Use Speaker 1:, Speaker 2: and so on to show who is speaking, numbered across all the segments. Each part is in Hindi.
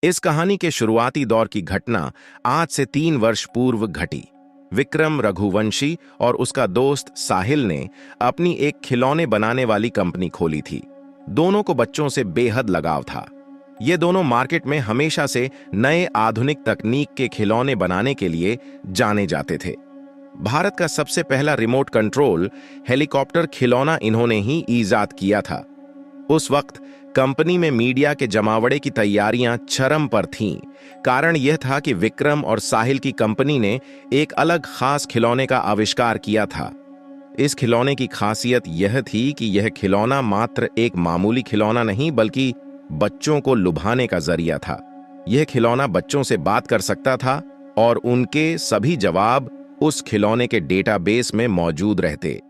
Speaker 1: इस कहानी के शुरुआती दौर की घटना आज से 3 वर्ष पूर्व घटी। विक्रम रघुवंशी और उसका दोस्त साहिल ने अपनी एक खिलौने बनाने वाली कंपनी खोली थी। दोनों को बच्चों से बेहद लगाव था। ये दोनों मार्केट में हमेशा से नए आधुनिक तकनीक के खिलौने बनाने के लिए जाने जाते थे। भारत का सबसे पहला रिमोट कंट्रोल हेलीकॉप्टर खिलौना इन्होंने ही ईजाद किया था। उस वक्त कंपनी में मीडिया के जमावड़े की तैयारियां चरम पर थीं। कारण यह था कि विक्रम और साहिल की कंपनी ने एक अलग खास खिलौने का आविष्कार किया था। इस खिलौने की खासियत यह थी कि यह खिलौना मात्र एक मामूली खिलौना नहीं बल्कि बच्चों को लुभाने का जरिया था। यह खिलौना बच्चों से बात कर सकता था और उनके सभी जवाब उस खिलौने के डेटाबेस में मौजूद रहते।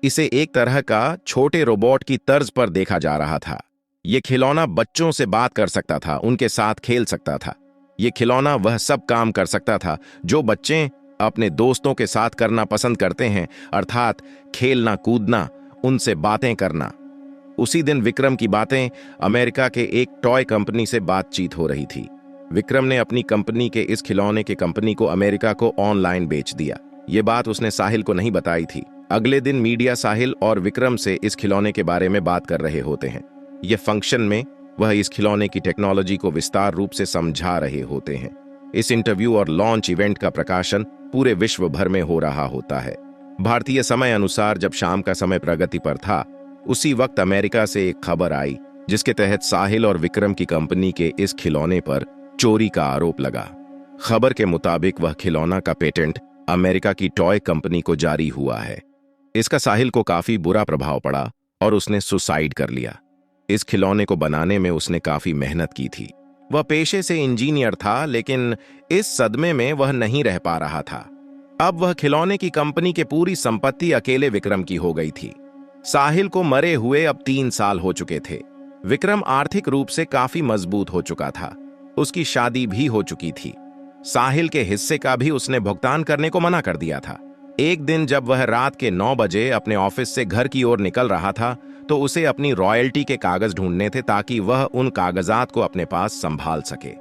Speaker 1: इसे एक तरह का छोटे रोबोट की तर्ज पर देखा जा रहा था। यह खिलौना बच्चों से बात कर सकता था, उनके साथ खेल सकता था। यह खिलौना वह सब काम कर सकता था जो बच्चे अपने दोस्तों के साथ करना पसंद करते हैं, अर्थात खेलना, कूदना, उनसे बातें करना। उसी दिन विक्रम की बातें अमेरिका के एक टॉय कंपनी से बातचीत हो रही थी। विक्रम ने अपनी कंपनी के इस खिलौने के कंपनी को अमेरिका को ऑनलाइन बेच दिया। ये बात उसने साहिल को नहीं बताई थी। अगले दिन मीडिया साहिल और विक्रम से इस खिलौने के बारे में बात कर रहे होते हैं। ये फंक्शन में वह इस खिलौने की टेक्नोलॉजी को विस्तार रूप से समझा रहे होते हैं। इस इंटरव्यू और लॉन्च इवेंट का प्रकाशन पूरे विश्व भर में हो रहा होता है। भारतीय समय अनुसार जब शाम का समय प्रगति पर था, उसी वक्त अमेरिका से एक खबर आई जिसके तहत साहिल और विक्रम की कंपनी के इस खिलौने पर चोरी का आरोप लगा। खबर के मुताबिक वह खिलौना का पेटेंट अमेरिका की टॉय कंपनी को जारी हुआ है। इसका साहिल को काफी बुरा प्रभाव पड़ा और उसने सुसाइड कर लिया। इस खिलौने को बनाने में उसने काफी मेहनत की थी। वह पेशे से इंजीनियर था, लेकिन इस सदमे में वह नहीं रह पा रहा था। अब वह खिलौने की कंपनी के पूरी संपत्ति अकेले विक्रम की हो गई थी। साहिल को मरे हुए अब 3 साल हो चुके थे। विक्रम आर्थिक रूप से काफी मजबूत हो चुका था। उसकी शादी भी हो चुकी थी। साहिल के हिस्से का भी उसने भुगतान करने को मना कर दिया था। एक दिन जब वह रात के 9 बजे अपने ऑफिस से घर की ओर निकल रहा था, तो उसे अपनी रॉयल्टी के कागज ढूंढने थे ताकि वह उन कागजात को अपने पास संभाल सके।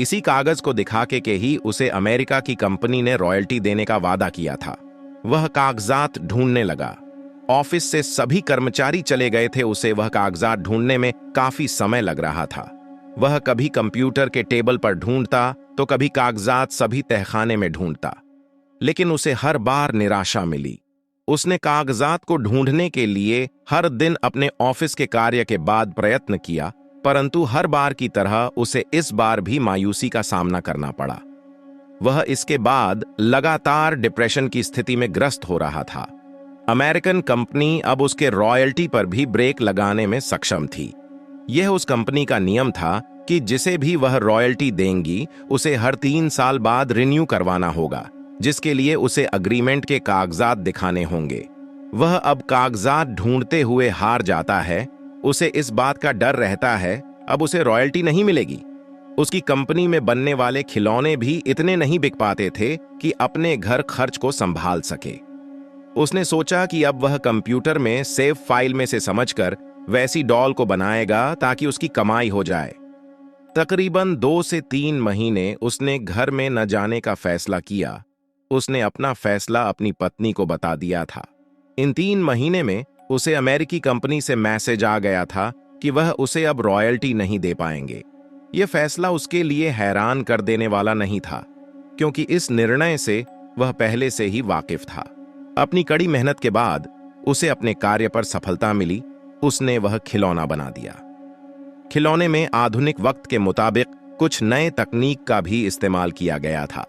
Speaker 1: इसी कागज को दिखा के ही उसे अमेरिका की कंपनी ने रॉयल्टी देने का वादा किया था। वह कागजात ढूंढने लगा। ऑफिस से सभी कर्मचारी चले गए थे। उसे वह कागजात ढूंढने में काफी समय लग रहा था। वह कभी कंप्यूटर के टेबल पर ढूंढता तो कभी कागजात सभी तहखाने में ढूंढता, लेकिन उसे हर बार निराशा मिली। उसने कागजात को ढूंढने के लिए हर दिन अपने ऑफिस के कार्य के बाद प्रयत्न किया, परंतु हर बार की तरह उसे इस बार भी मायूसी का सामना करना पड़ा। वह इसके बाद लगातार डिप्रेशन की स्थिति में ग्रस्त हो रहा था। अमेरिकन कंपनी अब उसके रॉयल्टी पर भी ब्रेक लगाने में सक्षम थी। यह उस कंपनी का नियम था कि जिसे भी वह रॉयल्टी देंगी उसे हर 3 साल बाद रिन्यू करवाना होगा, जिसके लिए उसे अग्रीमेंट के कागजात दिखाने होंगे। वह अब कागजात ढूंढते हुए हार जाता है। उसे इस बात का डर रहता है अब उसे रॉयल्टी नहीं मिलेगी। उसकी कंपनी में बनने वाले खिलौने भी इतने नहीं बिक पाते थे कि अपने घर खर्च को संभाल सके। उसने सोचा कि अब वह कंप्यूटर में सेव फाइल में से समझकर वैसी डॉल को बनाएगा ताकि उसकी कमाई हो जाए। तकरीबन 2 से 3 महीने उसने घर में न जाने का फैसला किया। उसने अपना फैसला अपनी पत्नी को बता दिया था। इन 3 महीने में उसे अमेरिकी कंपनी से मैसेज आ गया था कि वह उसे अब रॉयल्टी नहीं दे पाएंगे। यह फैसला उसके लिए हैरान कर देने वाला नहीं था, क्योंकि इस निर्णय से वह पहले से ही वाकिफ था। अपनी कड़ी मेहनत के बाद उसे अपने कार्य पर सफलता मिली। उसने वह खिलौना बना दिया। खिलौने में आधुनिक वक्त के मुताबिक कुछ नए तकनीक का भी इस्तेमाल किया गया था।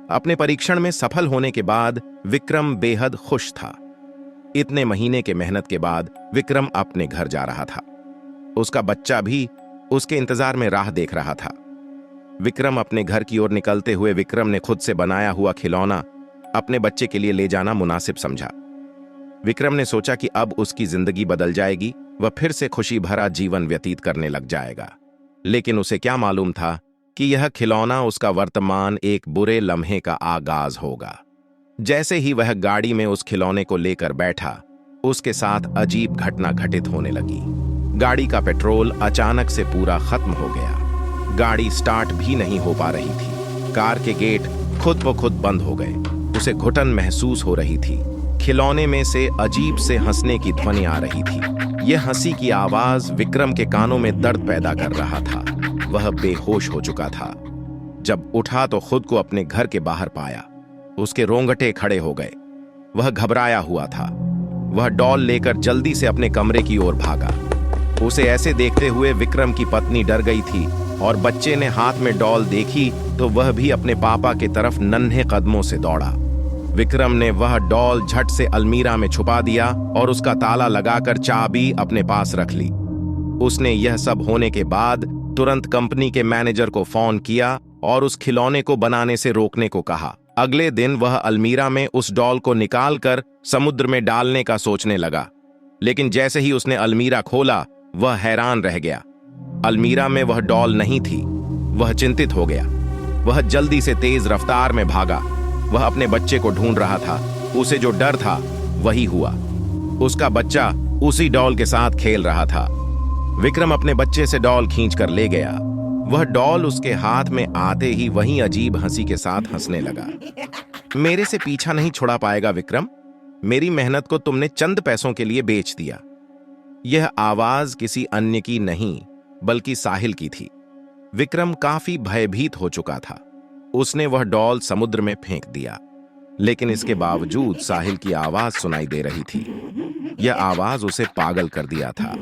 Speaker 1: अपने परीक्षण में सफल होने के बाद विक्रम बेहद खुश था। इतने महीने के मेहनत के बाद विक्रम अपने घर जा रहा था। उसका बच्चा भी उसके इंतजार में राह देख रहा था। विक्रम अपने घर की ओर निकलते हुए विक्रम ने खुद से बनाया हुआ खिलौना अपने बच्चे के लिए ले जाना मुनासिब समझा। विक्रम ने सोचा कि अब उसकी जिंदगी बदल जाएगी, वह फिर से खुशी भरा जीवन व्यतीत करने लग जाएगा। लेकिन उसे क्या मालूम था कि यह खिलौना उसका वर्तमान एक बुरे लम्हे का आगाज होगा। जैसे ही वह गाड़ी में उस खिलौने को लेकर बैठा, उसके साथ अजीब घटना घटित होने लगी। गाड़ी का पेट्रोल अचानक से पूरा खत्म हो गया। गाड़ी स्टार्ट भी नहीं हो पा रही थी। कार के गेट खुद ब खुद बंद हो गए। उसे घुटन महसूस हो रही थी। खिलौने में से अजीब से हंसने की ध्वनि आ रही थी। यह हंसी की आवाज विक्रम के कानों में दर्द पैदा कर रहा था। वह बेहोश हो चुका था। जब उठा तो खुद को अपने घर के बाहर पाया। उसके रोंगटे खड़े हो गए। वह घबराया हुआ था। वह डॉल लेकर जल्दी से अपने कमरे की ओर भागा। उसे ऐसे देखते हुए विक्रम की पत्नी डर गई थी और बच्चे ने हाथ में डॉल देखी तो वह भी अपने पापा की तरफ नन्हे कदमों से दौड़ा। विक्रम ने वह डॉल झट से अलमीरा में छुपा दिया और उसका ताला लगाकर चाबी अपने पास रख ली। उसने यह सब होने के बाद तुरंत कंपनी के मैनेजर को फोन किया और उस खिलौने को बनाने से रोकने को कहा। अगले दिन वह अलमीरा में उस डॉल को निकालकर समुद्र में डालने का सोचने लगा, लेकिन जैसे ही उसने अलमीरा खोला वह हैरान रह गया। अलमीरा में वह डॉल नहीं थी। वह चिंतित हो गया। वह जल्दी से तेज रफ्तार में भागा। वह अपने बच्चे को ढूंढ रहा था। उसे जो डर था वही हुआ। उसका बच्चा उसी डॉल के साथ खेल रहा था। विक्रम अपने बच्चे से डॉल खींचकर ले गया। वह डॉल उसके हाथ में आते ही वही अजीब हंसी के साथ हंसने लगा। मेरे से पीछा नहीं छुड़ा पाएगा विक्रम। मेरी मेहनत को तुमने चंद पैसों के लिए बेच दिया। यह आवाज किसी अन्य की नहीं बल्कि साहिल की थी। विक्रम काफी भयभीत हो चुका था। उसने वह डॉल समुद्र में फेंक दिया, लेकिन इसके बावजूद साहिल की आवाज सुनाई दे रही थी। यह आवाज उसे पागल कर दिया था।